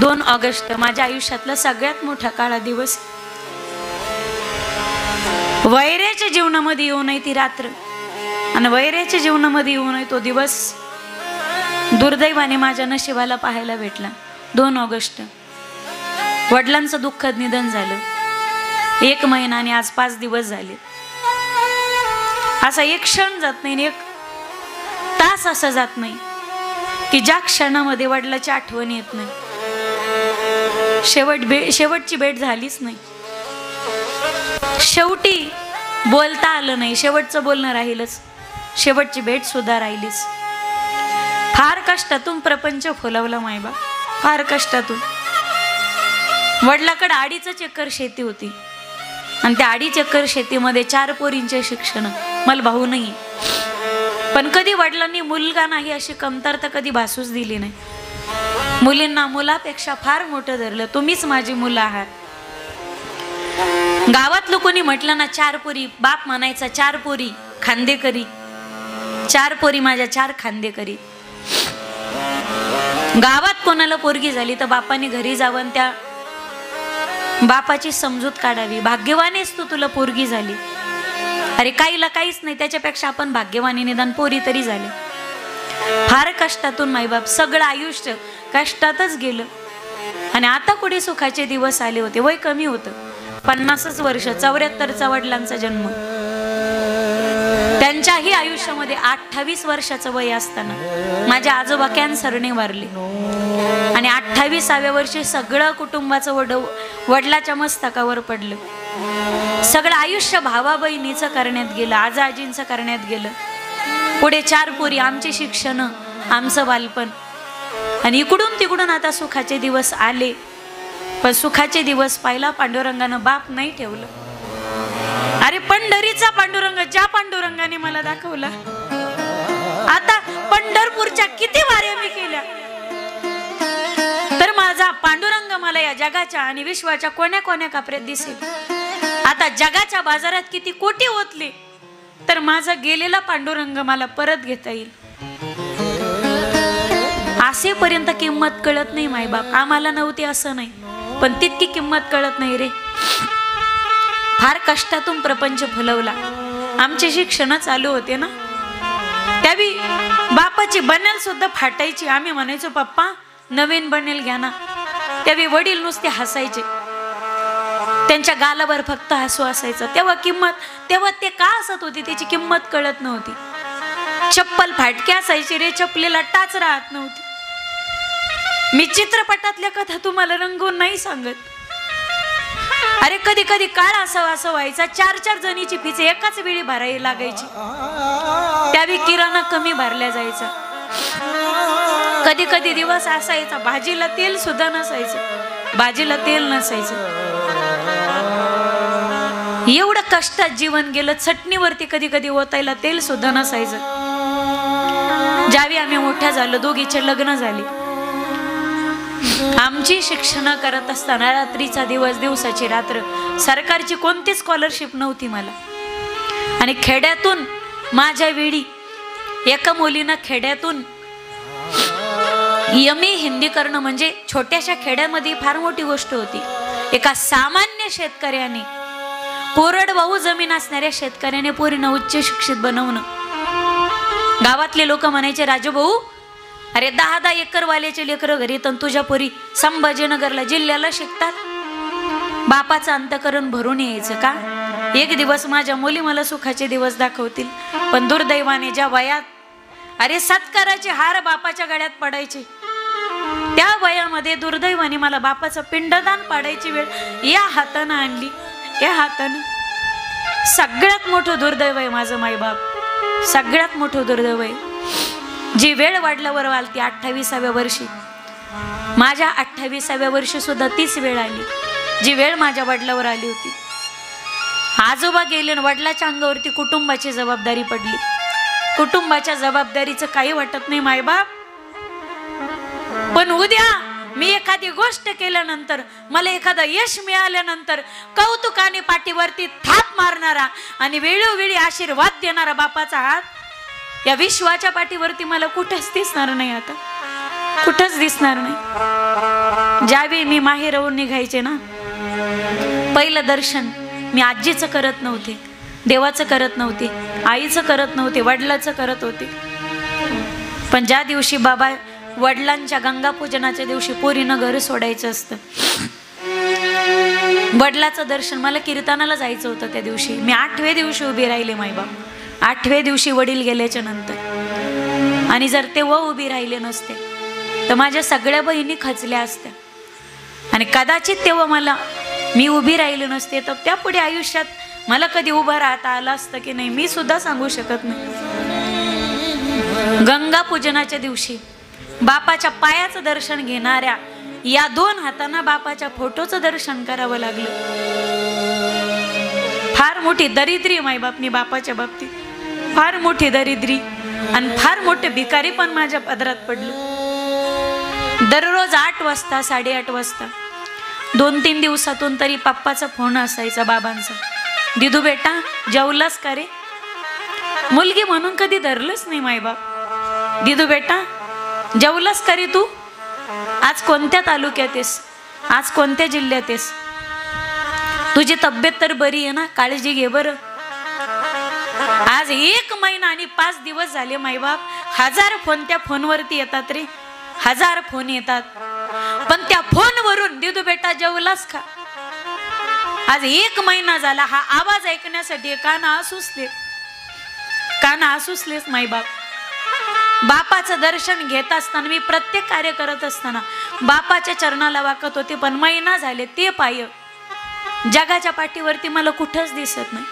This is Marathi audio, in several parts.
2 ऑगस्ट माझ्या आयुष्यातला सगळ्यात मोठा काळा दिवस. वैऱ्याच्या जीवनामध्ये येऊ नये ती रात्र आणि वैऱ्याच्या जीवनामध्ये येऊ नये तो दिवस दुर्दैवाने माझ्या नशिबाला पाहायला भेटला. 2 ऑगस्ट वडिलांचं दुःखद निधन झालं. 1 महिना आणि आज 5 दिवस झाले. असा एक क्षण जात नाही, एक तास असा जात नाही की ज्या क्षणामध्ये वडिलाची आठवण येत नाही. शेवटची भेट झालीच नाही. शेवटी बोलता आलं नाही. शेवटचं बोलणं राहिलंच. शेवटची भेट सुद्धा राहिलीच. फार कष्टातून प्रपंच फुलवला मायबा, फार कष्टातून. वडिलाकडे 2.5 एकर शेती होती आणि त्या 2.5 एकर शेतीमध्ये 4 पोरींचे शिक्षण. मला भाऊ नाही, पण कधी वडिलांनी मुलगा नाही अशी कमतरता कधी भासूच दिली नाही. मुलींना मुलापेक्षा फार मोठं धरलं. तुम्हीच माझी मुलं आहात. गावात लोकांनी म्हटलं ना 4 पोरी, बाप म्हणायचा 4 पोरी खांदेकरी, 4 पोरी माझ्या 4 खांदेकरी. गावात कोणाला पोरगी झाली तर बापाने घरी जावं त्या बापाची समजूत काढावी. भाग्यवानेच तुला पोरगी झाली. अरे काहीला काहीच नाही, त्याच्यापेक्षा आपण भाग्यवानी, निदान पोरी तरी झाले. फार कष्टातून मायबाप सगळं आयुष्य कष्टातच गेलं. आणि आता कुठे सुखाचे दिवस आले होते. वय कमी होतं, 50 वर्ष. 74चा वडिलांचा जन्म. त्यांच्याही आयुष्यामध्ये 28 वर्षाचं वय असताना माझे आजोबा कॅन्सरने वारले. आणि 28व्या वर्षी सगळं कुटुंबाचं वडिलाच्या मस्तकावर पडलं. सगळं आयुष्य भावा बहिणीचं करण्यात गेलं, आजा आजींचं करण्यात गेलं. पुढे 4 पोरी, आमचे शिक्षण, आमचं बालपण. आणि इकडून तिकडून आता सुखाचे दिवस आले. पण सुखाचे दिवस पाहिला पांडुरंगानं बाप नाही ठेवलं. अरे पंढरीचा पांडुरंग, ज्या पांडुरंगाने मला दाखवला. आता पंढरपूरच्या किती वाऱ्या मी केल्या तर माझा पांडुरंग मला या जगाच्या आणि विश्वाच्या कोण्या कोण्या कापऱ्यात दिसेल. आता जगाच्या बाजारात किती कोटी ओतले तर माझा गेलेला पांडुरंग मला परत घेता येईल. असेपर्यंत किंमत कळत नाही मायबाप. आम्हाला नव्हती असं नाही, पण तितकी किंमत कळत नाही रे. फार कष्टातून प्रपंच फुलवला. आमचे शिक्षण चालू होते ना, त्यावेळी बापाची बनेल सुद्धा फाटायची. आम्ही म्हणायचो पप्पा नवीन बनेल घ्या ना. त्यावेळी वडील नुसते हसायचे. त्यांच्या गालावर फक्त हसू असायचं. तेव्हा ते का हसत होते त्याची किंमत कळत नव्हती. चप्पल फाटके असायची रे, चपलेला टाच राहत नव्हती. मी चित्रपटातल्या कथा तुम्हाला रंगवून नाही सांगत. अरे कधी कधी काळ असं व्हायचा, 4 जणीची फीस एकाच वेळी भरायला लागायची. त्यावेळी किराणा कमी भरल्या जायचा. कधी कधी दिवस असायचा भाजीला तेल सुद्धा नसायचं. भाजीला तेल नसायचं. एवढं कष्टात जीवन गेलं. चटणीवरती कधी कधी ओतायला तेल सुद्धा नसायचं. ज्यावेळी आम्ही मोठ्या झालो, दोघीचे लग्न झाले. आमची शिक्षण करत असताना रात्रीचा दिवस, दिवसाची रात्र. सरकारची कोणती स्कॉलरशिप नव्हती मला. आणि खेड्यातून माझ्या वेळी एका मुलीनं खेड्यातून यमी हिंदी करणं म्हणजे छोट्याशा खेड्यामध्ये फार मोठी गोष्ट होती. एका सामान्य शेतकऱ्याने, कोरडवाहू जमीन असणाऱ्या शेतकऱ्याने पोरीनं उच्च शिक्षित बनवणं. गावातले लोक म्हणायचे राजू भाऊ, अरे 10 एकर वाल्याचे लेकरं घरी तर तुझ्या पोरी संभाजीनगरला जिल्ह्याला शिकतात. बापाचं अंतकरण भरून यायचं का? एक दिवस माझ्या मुली मला सुखाचे दिवस दाखवतील. पण दुर्दैवाने ज्या वयात अरे सत्काराचे हार बापाच्या गळ्यात पडायचे, त्या वयामध्ये दुर्दैवाने मला बापाचं पिंडदान पाडायची वेळ या हातानं आणली. या हातानं सगळ्यात मोठं दुर्दैव आहे माझं मायबाप. सगळ्यात मोठं दुर्दैव आहे. जी वेळ वडिलावर आलती 28व्या वर्षी, माझ्या 28व्या वर्षी सुद्धा तीच वेळ आली जी वेळ माझ्या वडिलावर आली होती. आजोबा गेले, वडिलाच्या अंगावरती कुटुंबाची जबाबदारी पडली. कुटुंबाच्या जबाबदारीचं काही वाटत नाही मायबाप, पण उद्या मी एखादी गोष्ट केल्यानंतर, मला एखादं यश मिळाल्यानंतर कौतुकाने पाठीवरती थाप मारणारा आणि वेळोवेळी आशीर्वाद देणारा बापाचा हात या विश्वाच्या पाठीवरती मला कुठेच दिसणार नाही. आता कुठंच दिसणार नाही. ज्यावेळी मी माहेरवरून निघायचे ना, पहिलं दर्शन मी आजीचं करत नव्हते, देवाचं करत नव्हते, आईचं करत नव्हते, वडिलाचं करत होते. पण ज्या दिवशी बाबा वडिलांच्या गंगा पूजनाच्या दिवशी पोरीनं घर सोडायचं असतं, वडिलाचं दर्शन मला कीर्तनाला जायचं होतं. त्या दिवशी मी 8व्या दिवशी उभी राहिले मायबाप, 8व्या दिवशी वडील गेल्याच्या नंतर. आणि जर तेव्हा उभी राहिले नसते तर माझ्या सगळ्या बहिणी खचल्या असत्या. आणि कदाचित तेव्हा मी उभी राहिले नसते तर त्या पुढे आयुष्यात मला कधी उभं राहता आलं असतं की नाही मी सुद्धा सांगू शकत नाही. गंगा पूजनाच्या दिवशी बापाच्या पायाचं दर्शन घेणाऱ्या या 2 हातांना बापाच्या फोटोचं दर्शन करावं लागलं. फार मोठी दरिद्री मायबापनी बापाच्या बाबतीत, फार मोठी दरिद्री आणि फार मोठे भिकारी पण माझ्या पदरात पडले. दररोज 8 वाजता 8:30 वाजता 2-3 दिवसातून तरी पप्पाचा फोन असायचा बाबांचा, दिदू बेटा जेवलास का रे? मुलगी म्हणून कधी धरलंच नाही मायबाप. दिदू बेटा जेवलास का रे तू? आज कोणत्या तालुक्यात आहेस? आज कोणत्या जिल्ह्यात आहेस? तुझी तब्येत तर बरी आहे ना? काळजी घे बरं. आज 1 महिना आणि 5 दिवस झाले मायबाप, 1000 फोन त्या फोनवरती येतात रे, 1000 फोन येतात. पण त्या फोनवरून दिदू बेटा जेवलास का? आज 1 महिना झाला हा आवाज ऐकण्यासाठी कान आसुसलेच मायबाप. बापाचं दर्शन घेत असताना मी प्रत्येक कार्य करत असताना बापाच्या चरणाला वाकत होते. पण महिना झाले ते पाय जगाच्या पाठीवरती मला कुठंच दिसत नाही.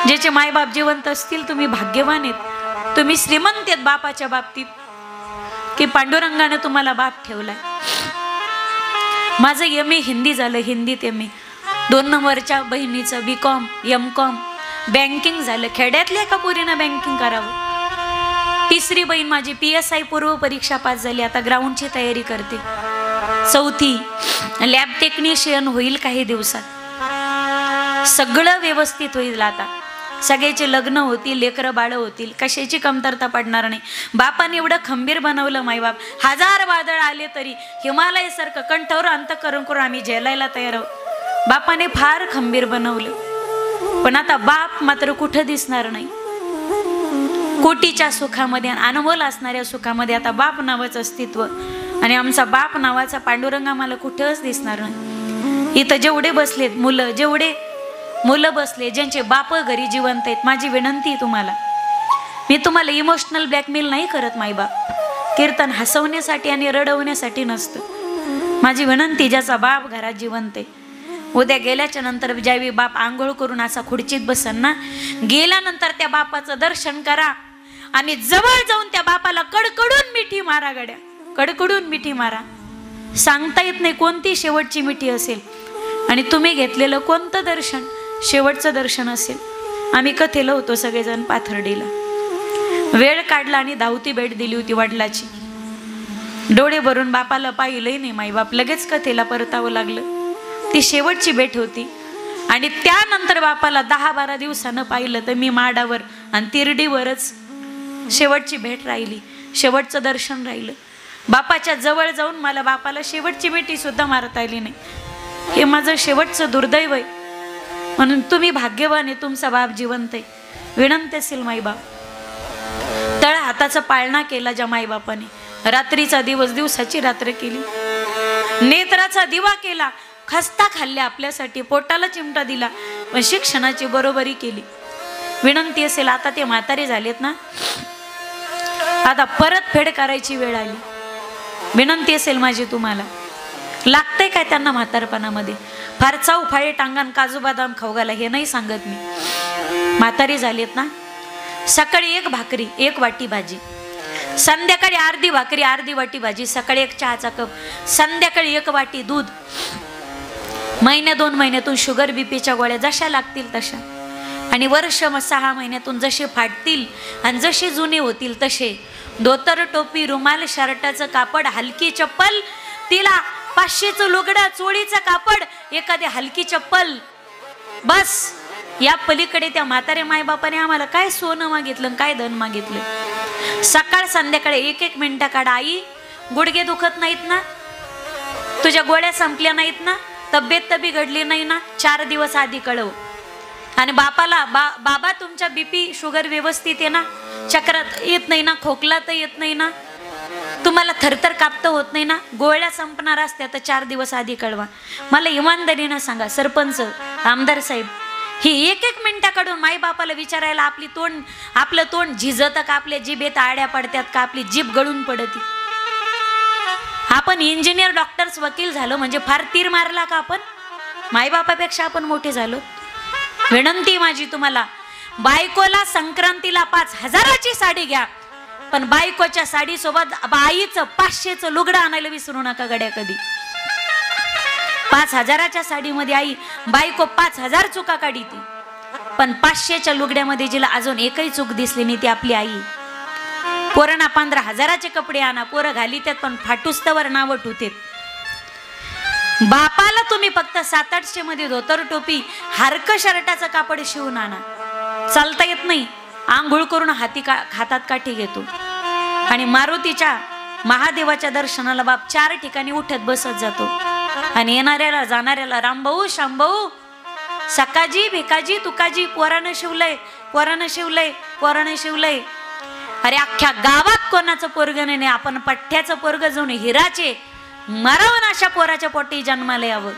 ज्याचे मायबाप जिवंत असतील तुम्ही भाग्यवान आहेत, तुम्ही श्रीमंत आहेत बापाच्या बाबतीत की पांडुरंगाने तुम्हाला बाप ठेवलाय. माझं MA हिंदी झालं, हिंदीत MA. 2 नंबरच्या बहिणीचं BCom MCom बँकिंग झालं. खेड्यातल्या एका पोरीनं बँकिंग करावं. 3री बहीण माझी PSI पूर्व परीक्षा पास झाली, आता ग्राउंडची तयारी करते. 4थी लॅब टेक्निशियन होईल काही दिवसात. सगळं व्यवस्थित होईल. आता सगळ्याचे लग्न होतील, लेकरं बाळ होतील, कशाची कमतरता पडणार नाही. बापाने एवढं खंबीर बनवलं मायबाप. 1000 वादळ आले तरी हिमालयासारखं कंठावर अंतःकरण करून आम्ही झेलायला तयार आहोत. बापाने फार खंबीर बनवलं. पण आता बाप मात्र कुठं दिसणार नाही. कोटीच्या सुखामध्ये, अनमोल असणाऱ्या सुखामध्ये आता बाप नावाचं अस्तित्व आणि आमचा बाप नावाचा पांडुरंग आम्हाला कुठंच दिसणार नाही. इथं जेवढे बसलेत जेवढे मुलं बसले, ज्यांचे बाप घरी जिवंत आहेत, माझी विनंती तुम्हाला, मी तुम्हाला इमोशनल ब्लॅकमेल नाही करत मायबाप. कीर्तन हसवण्यासाठी आणि रडवण्यासाठी नसतं. माझी विनंती, ज्याचा बाप घरात जिवंत आहे, उद्या गेल्याच्या नंतर ज्यावेळी बाप आंघोळ करून असा खुर्चीत बसन ना, गेल्यानंतर त्या बापाचं दर्शन करा आणि जवळ जाऊन त्या बापाला कडकडून मिठी मारा. गड्या कडकडून मिठी मारा. सांगता येत नाही कोणती शेवटची मिठी असेल आणि तुम्ही घेतलेलं कोणतं दर्शन शेवटचं दर्शन असेल. आम्ही कथेला होतो सगळेजण पाथर्डीला. वेळ काढला आणि धावती भेट दिली होती वडिलाची. डोळे भरून बापाला पाहिलंही नाही माईबाप, लगेच कथेला परतावं लागलं. ती शेवटची भेट होती. आणि त्यानंतर बापाला 10-12 दिवसानं पाहिलं तर मी माडावर आणि तिरडीवरच शेवटची भेट राहिली, शेवटचं दर्शन राहिलं. बापाच्या जवळ जाऊन मला बापाला शेवटची मिठी सुद्धा मारता आली नाही. हे माझं शेवटचं दुर्दैव आहे. म्हणून तुम्ही भाग्यवान आहे, तुमचा बाप जिवंत आहे. विनंती असेल माईबाप, तळ हाताचा पाळणा केला ज्या माईबापाने, रात्रीचा दिवस दिवसाची रात्र केली, नेत्राचा दिवा केला, खस्ता खाल्ल्या आपल्यासाठी, पोटाला चिमटा दिला, पण शिक्षणाची बरोबरी केली. विनंती असेल, आता ते म्हातारे झालेत ना, आता परतफेड करायची वेळ आली. विनंती असेल माझी तुम्हाला, लागतंय काय त्यांना म्हातारपणामध्ये? फार चौफाळे टांगण काजू बदाम खाऊ घाला हे नाही सांगत मी. म्हातारी झालेत ना, सकाळी 1 भाकरी 1 वाटी भाजी, संध्याकाळी अर्धी भाकरी अर्धी वाटी भाजी, सकाळी 1 चहाचा कप, संध्याकाळी 1 वाटी दूध. 1-2 महिन्यातून शुगर बीपीच्या गोळ्या जशा लागतील तशा, आणि वर्ष 6 महिन्यातून जसे फाटतील आणि जसे जुने होतील तसे. धोतर टोपी रुमाल शर्टाचं कापड, हलकी चप्पल, तिला 500चं लुगडं, चोळीचं कापड, एखादी हलकी चप्पल, बस. या पलीकडे त्या म्हातारे मायबापाने आम्हाला काय सोनं मागितलं, काय धन मागितलं? सकाळ संध्याकाळी 1-1 मिनिटं काढा. आई गुडघे दुखत नाहीत ना? तुझ्या गोळ्या संपल्या नाहीत ना, तब्येत तर बिघडली नाही ना, 4 दिवस आधी कळव. आणि बापाला बाबा तुमच्या बीपी शुगर व्यवस्थित आहे ना, चक्रात येत नाही ना, खोकला तर येत नाही ना, तुम्हाला थरथर कापत होत नाही ना, गोळ्या संपणार असत्या तर 4 दिवस आधी कळवा. मला इमानदारीनं सांगा सरपंच, आमदार साहेब, ही एक मिनिटाकडून माई बापाला विचारायला आपलं तोंड झिजत का, आपल्या जिभेत आड्या पडत्यात का, आपली जीभ गळून पडती. आपण इंजिनियर, डॉक्टर्स, वकील झालो म्हणजे फार तीर मारला का आपण? मायबापापेक्षा आपण मोठे झालो. विनंती माझी तुम्हाला, बायकोला संक्रांतीला 5,000ची साडी घ्या, पण बायकोच्या साडी सोबत आईचं 500चं लुगडं आणायला विसरू नका गड्या कधी. 5,000च्या साडीमध्ये आई बायको 5,000 चुका काढी ती, पण 500च्या लुगड्यामध्ये जिला अजून एकही चूक दिसली नाही ती आपली आई. पोरांना 15,000चे कपडे आणा, पोरं घालीतात पण फाटुस्तवर नाव ठुतेत. बापाला तुम्ही फक्त 700-800 मध्ये धोतर टोपी हारक शर्टाचं कापड शिवून आणा. चालता येत नाही, आंघोळ करून हातात काठी घेतो. आणि मारुतीच्या महादेवाच्या दर्शनाला बाप 4 ठिकाणी उठत बसत जातो. आणि येणाऱ्याला जाणाऱ्याला रामभाऊ, शामभाऊ, सकाजी, भिकाजी, तुकाजी, पोरानं शिवलंय, पोरानं शिवलंय, पोरानं शिवलंय. अरे अख्ख्या गावात कोणाचं पोरग नाही, आपण पठ्ठ्याचं पोरग जाऊन हिराचे मरावून अशा पोराच्या पोटी जन्माला यावं.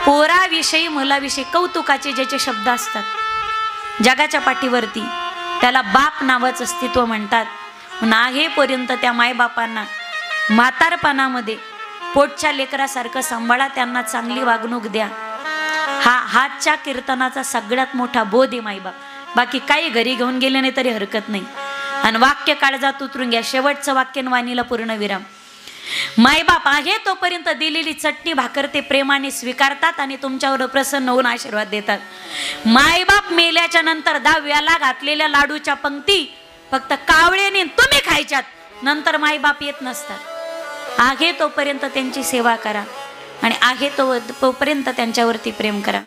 पोराविषयी, मुलाविषयी कौतुकाचे ज्याचे शब्द असतात जगाच्या पाठीवरती, त्याला बाप नावाचं अस्तित्व म्हणतात. आहे पर्यंत त्या मायबापांना म्हातारपणामध्ये पोटच्या लेकरासारखं सांभाळा, त्यांना चांगली वागणूक द्या. हा हातच्या कीर्तनाचा सगळ्यात मोठा बोध आहे मायबाप. बाकी काही घरी घेऊन गेले नाही तरी हरकत नाही. आणि वाक्य काळजात उतरून घ्या, शेवटचं वाक्य वाणीला पूर्ण विराम. मायबाप आहे तोपर्यंत दिलेली चटणी भाकर ते प्रेमाने स्वीकारतात आणि तुमच्यावर प्रसन्न होऊन आशीर्वाद देतात. मायबाप मेल्याच्या नंतर 10व्याला घातलेल्या लाडूच्या पंक्ती फक्त कावळ्याने तुम्ही खायच्यात, नंतर मायबाप येत नसतात. आहे तोपर्यंत त्यांची सेवा करा आणि आहे तोपर्यंत त्यांच्यावरती प्रेम करा.